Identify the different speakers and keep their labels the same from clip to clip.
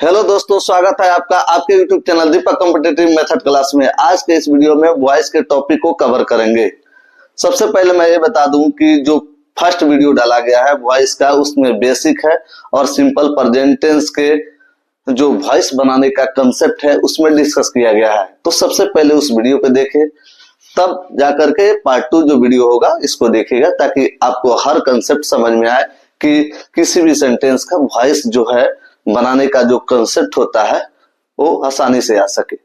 Speaker 1: Hello दोस्तों, स्वागत है आपका आपके YouTube चैनल दीपक कॉम्पिटिटिव मेथड क्लास में। आज के इस वीडियो में वॉइस के टॉपिक को कवर करेंगे। सबसे पहले मैं ये बता दूं कि जो फर्स्ट वीडियो डाला गया है वॉइस का, उसमें बेसिक है और सिंपल प्रेजेंट टेंस के जो वॉइस बनाने का कंसेप्ट है उसमें डिस्कस किया गया है। तो सबसे पहले उस वीडियो को देखें, तब जाकर के पार्ट 2 जो वीडियो होगा इसको देखिएगा, ताकि आपको हर कंसेप्ट समझ में आए कि किसी भी सेंटेंस का वॉइस जो है बनाने का जो कंसेप्ट होता है वो आसानी से आ सके।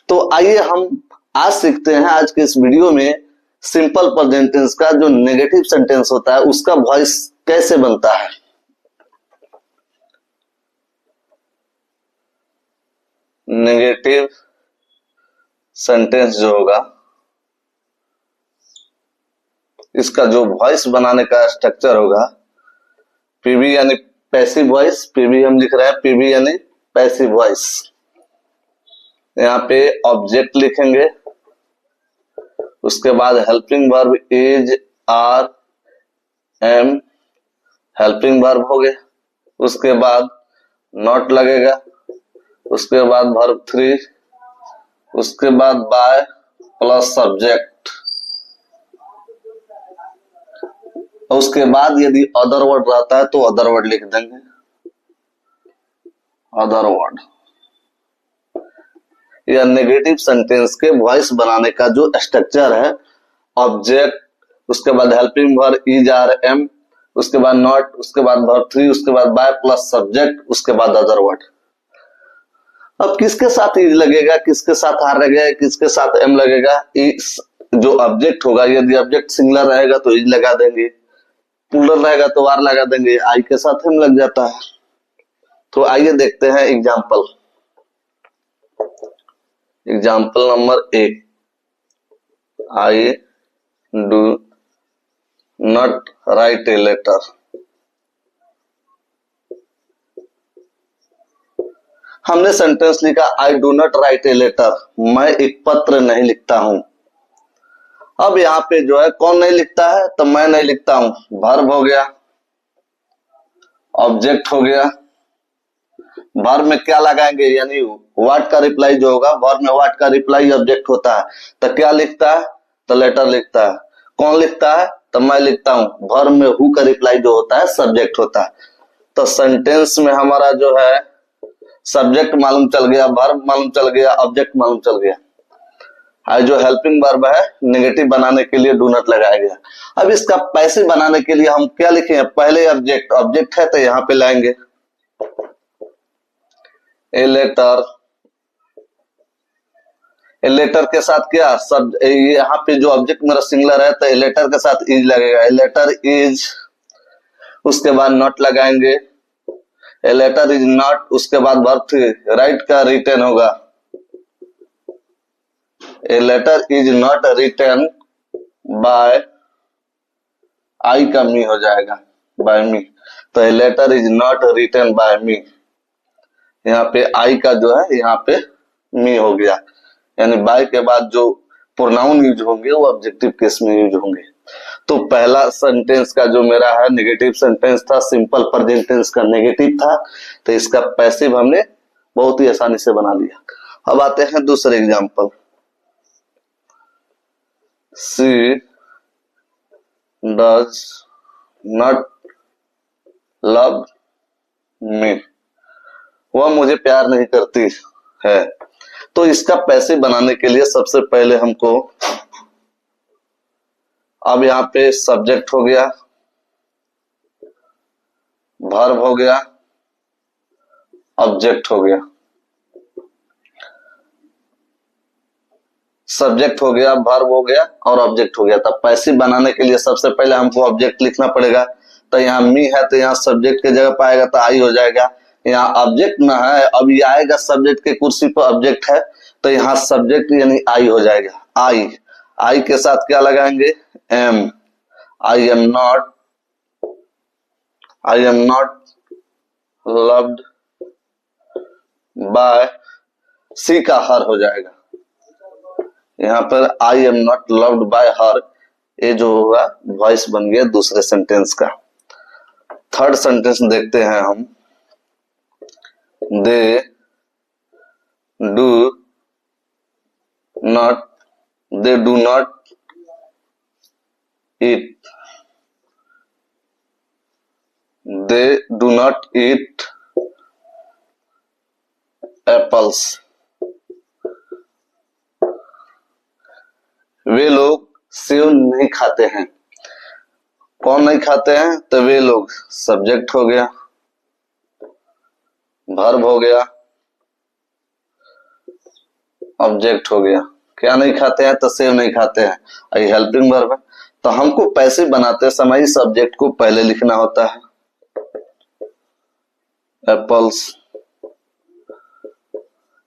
Speaker 1: तो आइए हम आज सीखते हैं आज के इस वीडियो में सिंपल प्रेजेंट टेंस का जो नेगेटिव सेंटेंस होता है उसका वॉइस कैसे बनता है। नेगेटिव सेंटेंस जो होगा इसका जो वॉइस बनाने का स्ट्रक्चर होगा, पीवी यानी पैसिव वॉइस, पीवी हम लिख रहे हैं, पीवी यानी पैसिव वॉइस। यहाँ पे ऑब्जेक्ट लिखेंगे, उसके बाद helping verb is, are, am, helping verb हो गया। उसके बाद नॉट लगेगा, उसके बाद वर्ब 3, उसके बाद बाय प्लस सब्जेक्ट, उसके बाद यदि अदर वर्ड रहता है तो अदर वर्ड लिख देंगे, अदर वर्ड। यह नेगेटिव सेंटेंस के वॉइस बनाने का जो स्ट्रक्चर है, ऑब्जेक्ट, उसके बाद helping verb is, are, am, उसके बाद नॉट, उसके बाद वर्ब 3, उसके बाद बाय प्लस सब्जेक्ट, उसके बाद अदर वर्ड। अब किसके साथ इज लगेगा, किसके साथ आर लगेगा, किसके साथ एम लगेगा। इस जो ऑब्जेक्ट होगा, यदि ऑब्जेक्ट सिंगुलर रहेगा तो इज लगा देंगे, प्लूरल रहेगा तो आर लगा देंगे, आई के साथ एम लग जाता है। तो आइए देखते हैं example. Example number 1, I do not write a letter. हमने सेंटेंस लिखा I do not write a letter, मैं एक पत्र नहीं लिखता हूं। अब यहाँ पे जो है कौन नहीं लिखता है, तो मैं नहीं लिखता हूं, वर्ब हो गया, ऑब्जेक्ट हो गया। वर्ब में क्या लगाएंगे, यानी व्हाट का रिप्लाई जो होगा, वर्ब में व्हाट का रिप्लाई ऑब्जेक्ट होता है, तो क्या लिखता है, तो लेटर लिखता है। कौन लिखता है, तो मैं लिखता हूं। वर्ब में हु का रिप्लाई जो होता है सब्जेक्ट होता है। तो सेंटेंस में हमारा जो है सब्जेक्ट मालूम चल गया, वर्ब मालूम चल गया, ऑब्जेक्ट मालूम चल गया। जो हेल्पिंग वर्ब है नेगेटिव बनाने के लिए डू नॉट लगाया गया। अब इसका पैसिव बनाने के लिए हम क्या लिखे, पहले ऑब्जेक्ट, ऑब्जेक्ट है तो यहाँ पे लाएंगे ए लेटर। ए लेटर के साथ क्या सब, यहाँ पे जो ऑब्जेक्ट मेरा सिंगुलर है तो ए लेटर के साथ इज लगेगा, ए लेटर इज। उसके बाद नॉट लगाएंगे, ए लेटर इज नॉट, उसके बाद वर्ब 3, राइट का रिटर्न होगा, a letter is not written by, I का मी हो जाएगा, बाय मी। तो a letter is not written by me, यहाँ पे आई का जो है यहाँ पे मी हो गया, यानी बाय के बाद जो प्रोनाउन यूज होंगे वो ऑब्जेक्टिव केस में यूज होंगे। तो पहला सेंटेंस का जो मेरा है नेगेटिव सेंटेंस था, सिंपल प्रेजेंट टेंस का नेगेटिव था, तो इसका पैसिव हमने बहुत ही आसानी से बना लिया। अब आते हैं दूसरे example. She does not love me, वह मुझे प्यार नहीं करती है। तो इसका पैसिव बनाने के लिए सबसे पहले हमको, अब यहाँ पे सब्जेक्ट हो गया, वर्ब हो गया, ऑब्जेक्ट हो गया। सब्जेक्ट हो गया, वर्ब हो गया और ऑब्जेक्ट हो गया। तब पैसिव बनाने के लिए सबसे पहले हमको ऑब्जेक्ट लिखना पड़ेगा। तो यहाँ मी है तो यहाँ सब्जेक्ट की जगह पाएगा तो आई हो जाएगा। यहाँ ऑब्जेक्ट ना है, अब ये आएगा सब्जेक्ट के कुर्सी पर ऑब्जेक्ट है, तो यहाँ सब्जेक्ट यानी आई हो जाएगा, आई। आई के साथ क्या लगाएंगे, am, I am not, I am not loved by, she का हर हो जाएगा। यहाँ पर I am not loved by her, ये जो होगा वॉइस बन गया दूसरे सेंटेंस का। थर्ड सेंटेंस देखते हैं हम। they do not eat apples। वे लोग सेब नहीं खाते हैं। कौन नहीं खाते हैं? तो वे लोग सब्जेक्ट हो गया, वर्ब हो गया, ऑब्जेक्ट हो गया। क्या नहीं खाते हैं? तो सेब नहीं खाते हैं, ये हेल्पिंग वर्ब है। तो हमको पैसिव बनाते समय इस सब्जेक्ट को पहले लिखना होता है। एप्पल्स,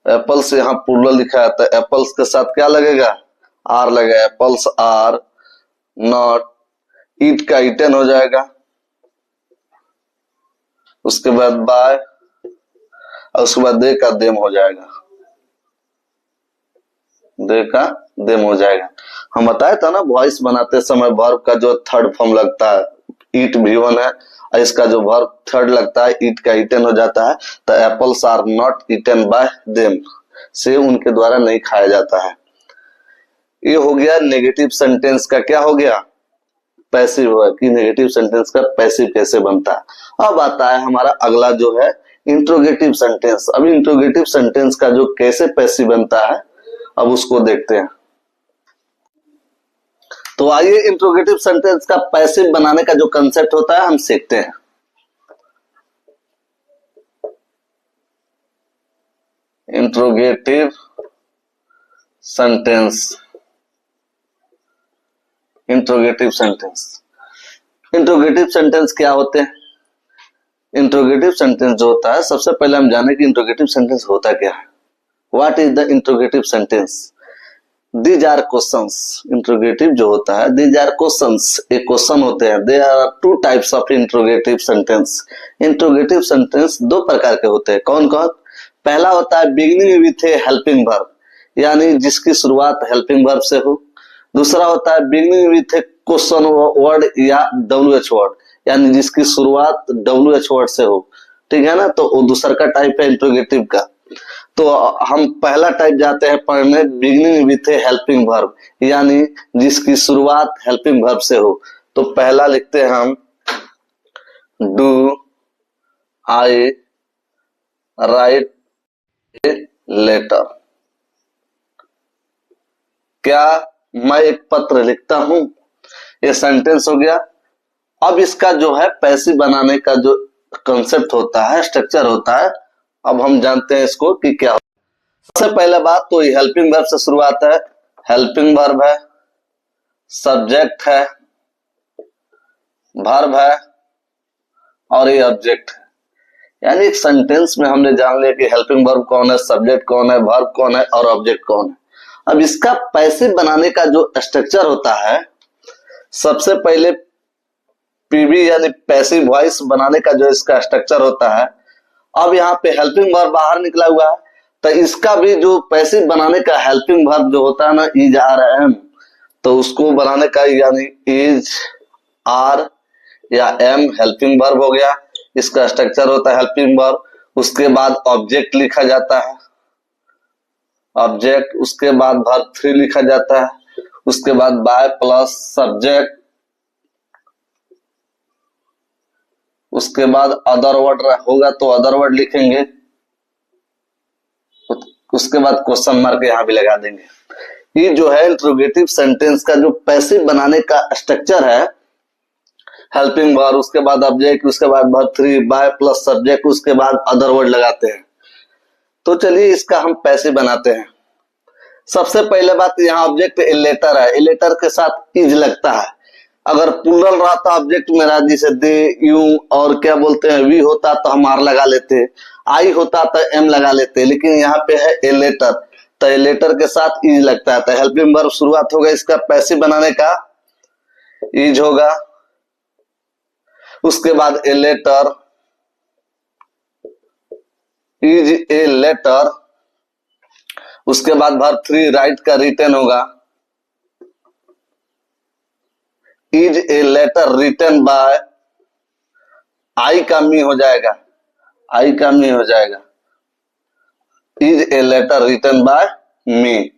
Speaker 1: एप्पल्स यहाँ प्लूरल लिखा है तो एप्पल्स के साथ क्या लगेगा? आर लगेगा। एप्पल्स आर नॉट ईट का ईटन हो जाएगा। उसके बाद बाय और उसके बाद दे का देम हो जाएगा। दे का देम हो जाएगा। हम बताए था ना वॉइस बनाते समय वर्ब का जो थर्ड फॉर्म लगता है ईट V1 है और इसका जो वर्ब थर्ड लगता है ईट का ईटन हो जाता है। तो apples are not eaten by them, से उनके द्वारा नहीं खाया जाता है। ये हो गया नेगेटिव सेंटेंस का क्या हो गया? पैसिव हुआ कि नेगेटिव सेंटेंस का पैसिव कैसे बनता है। अब आता है हमारा अगला जो है इंट्रोगेटिव सेंटेंस। अब इंट्रोगेटिव सेंटेंस का जो कैसे पैसिव बनता है अब उसको देखते हैं। तो आइए इंट्रोगेटिव सेंटेंस का पैसिव बनाने का जो कंसेप्ट होता है हम सीखते हैं। Interrogative sentence, interrogative sentence, interrogative sentence क्या होते हैं? इंट्रोगेटिव सेंटेंस जो होता है सबसे पहले हम जाने कि इंट्रोगेटिव सेंटेंस होता क्या है। What is the interrogative sentence? These are questions. Interrogative जो होता है दीज आर क्वेश्चंस, एक क्वेश्चन होते हैं। There are two types of interrogative sentence. Interrogative sentence दो प्रकार के होते हैं। कौन कौन? पहला होता है beginning with A helping verb, यानी जिसकी शुरुआत हेल्पिंग वर्ब से हो। दूसरा होता है beginning with A question word या WH वर्ड, यानी जिसकी शुरुआत WH वर्ड से हो। ठीक है ना? तो वो दूसरा का टाइप है इंट्रोगेटिव का। तो हम पहला टाइप जाते हैं पढ़ने beginning with A helping verb, यानी जिसकी शुरुआत हेल्पिंग वर्ब से हो। तो पहला लिखते हैं हम do I write a letter. क्या मैं एक पत्र लिखता हूं? ये सेंटेंस हो गया। अब इसका जो है पैसिव बनाने का जो कंसेप्ट होता है, स्ट्रक्चर होता है, अब हम जानते हैं इसको कि क्या। सबसे पहले बात तो ये हेल्पिंग वर्ब से शुरुआत है। हेल्पिंग वर्ब है, सब्जेक्ट है, वर्ब है और ये ऑब्जेक्ट है। यानी एक सेंटेंस में हमने जान लिया कि हेल्पिंग वर्ब कौन है, सब्जेक्ट कौन है, वर्ब कौन है और ऑब्जेक्ट कौन है। अब इसका पैसिव बनाने का जो स्ट्रक्चर होता है, सबसे पहले पीवी यानी पैसिव वॉइस बनाने का जो इसका स्ट्रक्चर होता है। अब यहाँ पे हेल्पिंग वर्ब बाहर निकला हुआ है तो इसका भी जो पैसिव बनाने का हेल्पिंग वर्ब जो होता है ना इज आर एम, तो उसको बनाने का यानी इज आर या एम हेल्पिंग वर्ब हो गया। इसका स्ट्रक्चर होता है हेल्पिंग वर्ब। उसके बाद ऑब्जेक्ट लिखा जाता है, ऑब्जेक्ट। उसके बाद वर्ब 3 लिखा जाता है। उसके बाद बाय प्लस सब्जेक्ट। उसके बाद अदर वर्ड होगा तो अदर वर्ड लिखेंगे। उसके बाद क्वेश्चन मार्क यहां भी लगा देंगे। ये जो है इंट्रोगेटिव सेंटेंस का जो पैसिव बनाने का स्ट्रक्चर है, हेल्पिंग वर्ब, उसके बाद ऑब्जेक्ट, उसके बाद वर्ब 3, बाय प्लस सब्जेक्ट, उसके बाद अदर वर्ड लगाते हैं। तो चलिए इसका हम पैसिव बनाते हैं। सबसे पहले बात यहाँ ऑब्जेक्ट ए लेटर है, ए लेटर के साथ इज लगता है। अगर प्लूरल रहता ऑब्जेक्ट मेरा जैसे दे, यू और क्या बोलते हैं वी होता तो हम आर लगा लेते, आई होता तो एम लगा लेते, लेकिन यहाँ पे है ए लेटर तो ए लेटर के साथ इज लगता है। तो हेल्पिंग वर्ब शुरुआत होगा इसका पैसिव बनाने का, इज होगा। उसके बाद a letter, is a letter. उसके बाद वर्ब 3 राइट का रिटन होगा, is a letter written by, I का मी हो जाएगा, आई का मी हो जाएगा। Is a letter written by me.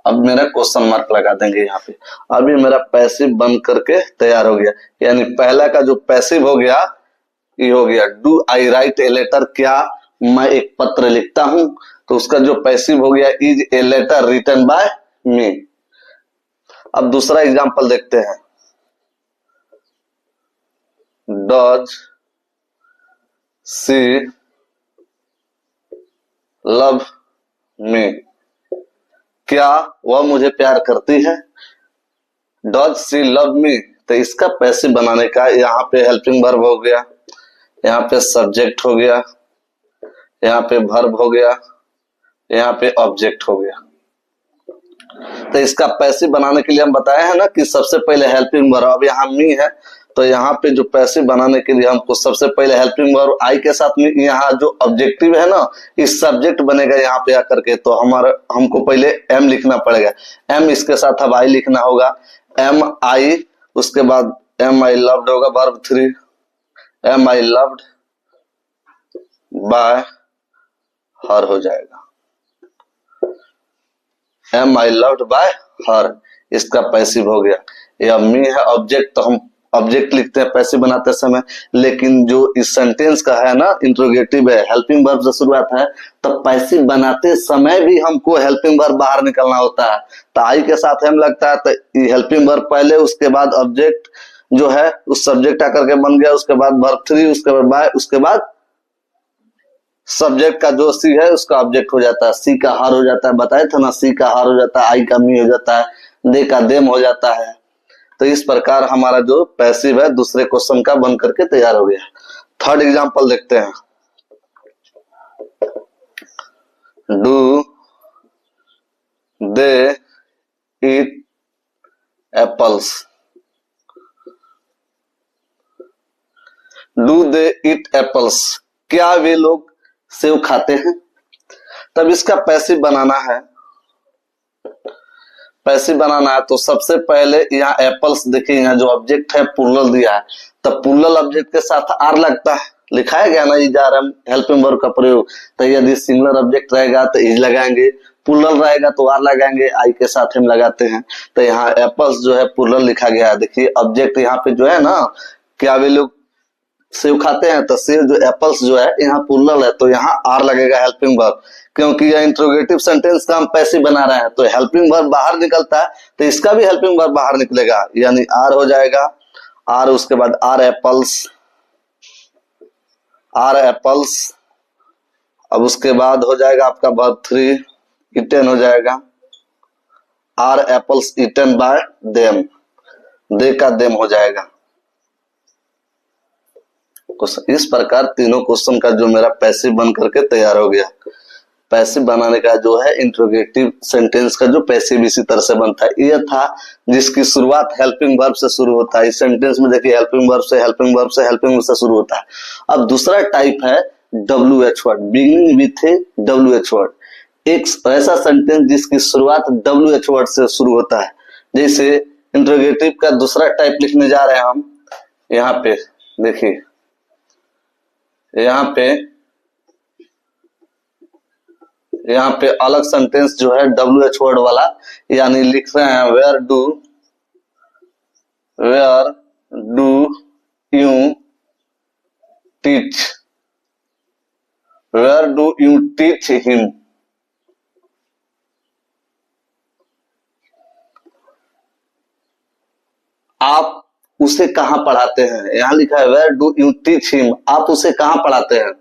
Speaker 1: अब मेरा क्वेश्चन मार्क लगा देंगे यहाँ पे। अभी मेरा पैसिव बन करके तैयार हो गया, यानी पहला का जो पैसिव हो गया ये हो गया do I write a letter, क्या मैं एक पत्र लिखता हूं, तो उसका जो पैसिव हो गया is a letter written by me. अब दूसरा एग्जांपल देखते हैं, डज सी लव मी, क्या वह मुझे प्यार करती है। डज सी लव मी, तो इसका पैसिव बनाने का यहाँ पे हेल्पिंग वर्ब हो गया, यहाँ पे सब्जेक्ट हो गया, यहाँ पे वर्ब हो गया, यहाँ पे ऑब्जेक्ट हो गया। तो इसका पैसिव बनाने के लिए हम बताए हैं ना कि सबसे पहले हेल्पिंग वर्ब, अब यहाँ मी है तो यहाँ पे जो पैसिव बनाने के लिए हमको सबसे पहले हेल्पिंग वर्ब आई के साथ में यहाँ जो ऑब्जेक्टिव है ना इस सब्जेक्ट बनेगा यहाँ पे आकर के, तो हमको पहले एम लिखना पड़ेगा, एम इसके साथ अब आई लिखना होगा, एम आई, उसके बाद एम आई लव्ड होगा verb 3, am I loved by her हो जाएगा, am I loved by her, इसका पैसिव हो गया। यह मी है ऑब्जेक्ट, तो हम ऑब्जेक्ट लिखते हैं पैसिव बनाते समय, लेकिन जो इस सेंटेंस का है ना इंट्रोगेटिव है, हेल्पिंग वर्ब से शुरुआत है, तो पैसिव बनाते समय भी हमको हेल्पिंग वर्ब बाहर निकलना होता है। तो आई के साथ हम लगता है तो हेल्पिंग वर्ब पहले, उसके बाद ऑब्जेक्ट जो है उस सब्जेक्ट आकर के बन गया, उसके बाद वर्ब 3, उसके बाद बाय, उसके बाद सब्जेक्ट का जो सी है उसका ऑब्जेक्ट हो जाता है, सी का हर हो जाता है, बताया था ना, सी का हर हो जाता है, आई का मी हो जाता है, दे का देम हो जाता है। तो इस प्रकार हमारा जो पैसिव है दूसरे क्वेश्चन का बन करके तैयार हो गया। थर्ड एग्जांपल देखते हैं, do they eat apples, do they eat apples, क्या वे लोग सेव खाते हैं। तब इसका पैसिव बनाना है, पैसिव बनाना है तो सबसे पहले यहाँ एप्पल्स देखिए, यहाँ जो ऑब्जेक्ट है प्लूरल दिया है, तब प्लूरल ऑब्जेक्ट के साथ आर लगता है, लिखाया गया ना is are am helping verb का प्रयोग। तो यदि सिंगुलर ऑब्जेक्ट रहेगा तो इज लगाएंगे, प्लूरल रहेगा तो आर लगाएंगे, आई के साथ हम लगाते हैं। तो यहाँ एप्पल्स जो है प्लूरल लिखा गया है, देखिए ऑब्जेक्ट यहाँ पे जो है ना, क्या वे लोग सेव खाते हैं, तो सेव जो एप्पल्स जो है यहाँ प्लूरल है तो यहाँ आर लगेगा हेल्पिंग वर्ब, क्योंकि यह इंट्रोगेटिव सेंटेंस का हम पैसिव बना रहे हैं तो हेल्पिंग वर्ब बाहर निकलता है, तो इसका भी हेल्पिंग वर्ब बाहर निकलेगा, यानी आर हो जाएगा, आर उसके बाद आर एप्पल्स, आर एप्पल्स, अब उसके बाद हो जाएगा आपका वर्ब 3 ईटन हो जाएगा, are apples eaten by them, they का देम हो जाएगा। इस प्रकार तीनों क्वेश्चन का जो मेरा पैसिव बन करके तैयार हो गया। पैसिव बनाने का जो है इंट्रोगेटिव सेंटेंस का जो पैसिव इसी तरह से बनता है, यह था जिसकी शुरुआत हेल्पिंग वर्ब से शुरू होता है। इस सेंटेंस में देखिए हेल्पिंग वर्ब से हेल्पिंग वर्ब से हेल्पिंग वर्ब से शुरू होता है। अब दूसरा टाइप है WH word, beginning with A WH word, एक ऐसा सेंटेंस जिसकी शुरुआत WH वर्ड से शुरू होता है। जैसे इंट्रोगेटिव का दूसरा टाइप लिखने जा रहे हैं हम, यहाँ पे देखिए, यहाँ पे अलग सेंटेंस जो है WH वर्ड वाला, यानी लिख रहे हैं where do you teach, where do you teach him, आप उसे कहां पढ़ाते हैं। यहाँ लिखा है where do you teach him, आप उसे कहां पढ़ाते हैं।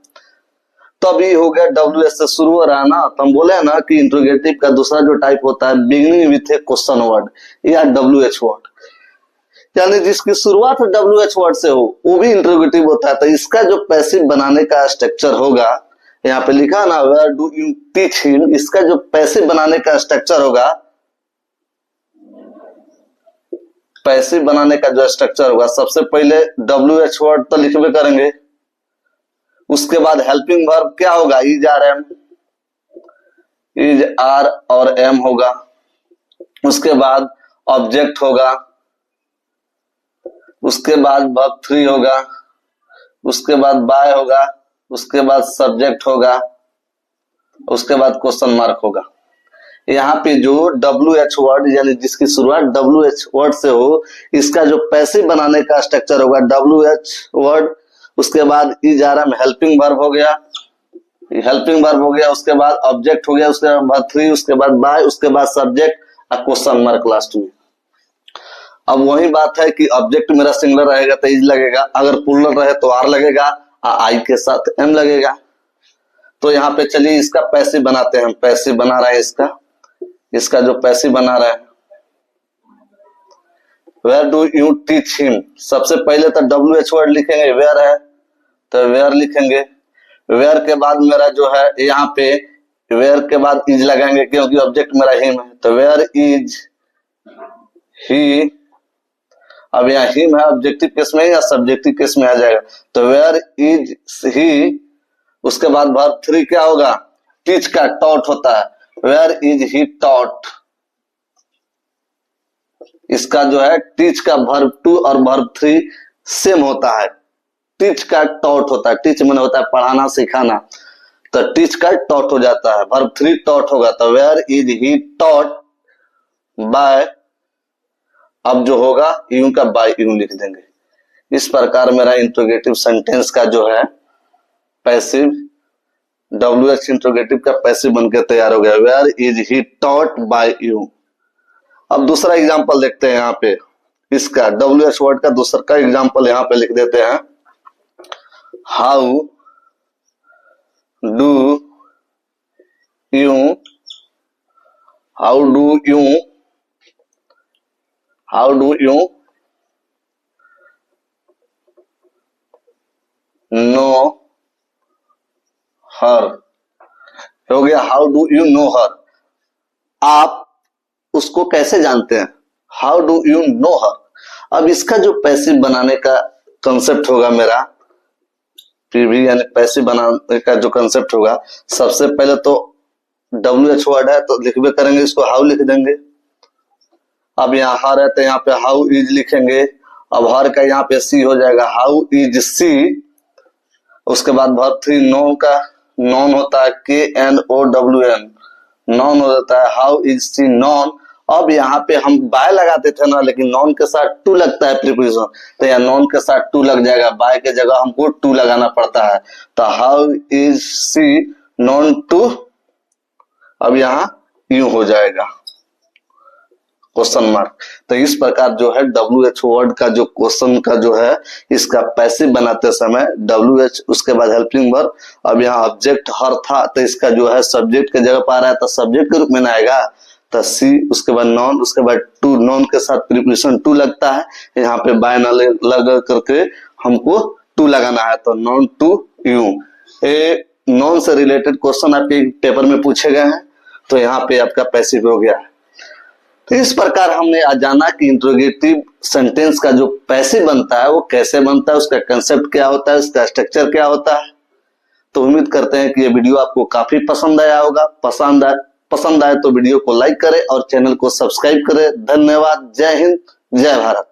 Speaker 1: तब ये हो गया WH से शुरू हो रहा है ना, तो हम बोले हैं ना कि इंट्रोगेटिव का दूसरा जो टाइप होता है beginning with A question word या WH वर्ड, यानी जिसकी शुरुआत WH वर्ड से हो वो भी इंट्रोगेटिव होता है। तो इसका जो पैसिव बनाने का स्ट्रक्चर होगा, यहाँ पे लिखा ना where do you teach him, इसका जो पैसिव बनाने का स्ट्रक्चर होगा, पैसिव बनाने का जो स्ट्रक्चर होगा, सबसे पहले WH वर्ड तो लिखबे करेंगे, उसके बाद हेल्पिंग वर्ब क्या होगा, इज आर और एम होगा, उसके बाद ऑब्जेक्ट होगा, उसके बाद वर्ब 3 होगा, उसके बाद बाय होगा, उसके बाद सब्जेक्ट होगा, उसके बाद क्वेश्चन मार्क होगा। यहाँ पे जो WH वर्ड यानी जिसकी शुरुआत WH वर्ड से हो, इसका जो पैसिव बनाने का स्ट्रक्चर होगा WH वर्ड, उसके बाद इज आर में हेल्पिंग वर्ब हो गया, हेल्पिंग वर्ब हो गया, उसके बाद ऑब्जेक्ट हो गया, उसके बाद थ्री, उसके बाद बाय, उसके बाद सब्जेक्ट और क्वेश्चन मार्क लास्ट में। अब वही बात है कि ऑब्जेक्ट मेरा सिंगुलर रहेगा तो इज लगेगा, अगर प्लूरल रहे तो आर लगेगा, आई के साथ एम लगेगा। तो यहाँ पे चलिए इसका पैसिव बनाते हैं, हम पैसिव बना रहे हैं इसका जो पैसिव बना रहे हैं, where do you teach him. सबसे पहले तो WH वर्ड लिखेंगे, वेयर है तो वेयर लिखेंगे, वेयर के बाद मेरा जो है यहाँ पे वेयर के बाद इज लगाएंगे क्योंकि ऑब्जेक्ट मेरा हिम है, तो वेयर इज ही। अब यहाँ हिम है ऑब्जेक्टिव केस में या सब्जेक्टिव केस में आ जाएगा, तो वेयर इज ही। उसके बाद वर्ब थ्री क्या होगा, टीच का टॉट होता है, वेयर इज ही टॉट। इसका जो है टीच का वर्ब टू और वर्ब थ्री सेम होता है, टीच का टॉट होता है, टीच मैंने होता है पढ़ाना सिखाना, तो टीच का टॉट हो जाता है, वर्ब थ्री टॉट होगा, तो where is he taught by. अब जो होगा यूं का बाय यूं लिख देंगे। इस प्रकार मेरा इंट्रोगेटिव सेंटेंस का जो है पैसिव WH इंट्रोगेटिव का पैसिव बनकर तैयार हो गया, where is he taught by you. अब दूसरा एग्जांपल देखते हैं, यहाँ पे इसका WH वर्ड का दूसरा का एग्जांपल यहाँ पे लिख देते हैं, how do you, how do you, how do you know her. हो गया how do you know her, आप उसको कैसे जानते हैं, how do you know her. अब इसका जो पैसिव बनाने का कंसेप्ट होगा मेरा, पीवी यानी पैसिव बनाने का जो कंसेप्ट होगा, सबसे पहले तो WH वर्ड है तो लिखबे करेंगे, इसको हाउ लिख देंगे। अब यहाँ हर है तो यहाँ पे हाउ इज लिखेंगे, अब हर का यहाँ पे सी हो जाएगा, हाउ इज सी। उसके बाद वर्ब थ्री नो का नॉन होता है KNOWN, नॉन हो जाता है, हाउ इज सी नॉन। अब यहाँ पे हम बाय लगाते थे ना, लेकिन नॉन के साथ टू लगता है प्रीपोजिशन, तो यहाँ नॉन के साथ टू लग जाएगा, बाय के जगह हमको टू लगाना पड़ता है, तो how is she known to. अब यहाँ यूं हो जाएगा क्वेश्चन मार्क। तो इस प्रकार जो है WH वर्ड का जो क्वेश्चन का जो है इसका पैसिव बनाते समय WH, उसके बाद हेल्पिंग वर्ब, अब यहाँ ऑब्जेक्ट हर था तो इसका जो है सब्जेक्ट के जगह पर आ रहा है तो सब्जेक्ट के रूप में आएगा, तो सी, उसके बाद नॉन, उसके बाद टू, नॉन के साथ प्रीपोजिशन टू लगता है, यहाँ पे बाय ना लगा करके हमको टू लगाना है, तो नॉन टू यू। ये नॉन से रिलेटेड क्वेश्चन आपके पेपर में पूछे गए हैं, तो यहाँ पे आपका पैसिव हो गया। तो इस प्रकार हमने आज जाना कि इंट्रोगेटिव सेंटेंस का जो पैसिव बनता है वो कैसे बनता है, उसका कंसेप्ट क्या होता है, उसका स्ट्रक्चर क्या होता है। तो उम्मीद करते हैं कि ये वीडियो आपको काफी पसंद आया होगा। पसंद आए तो वीडियो को लाइक करें और चैनल को सब्सक्राइब करें। धन्यवाद। जय हिंद, जय भारत।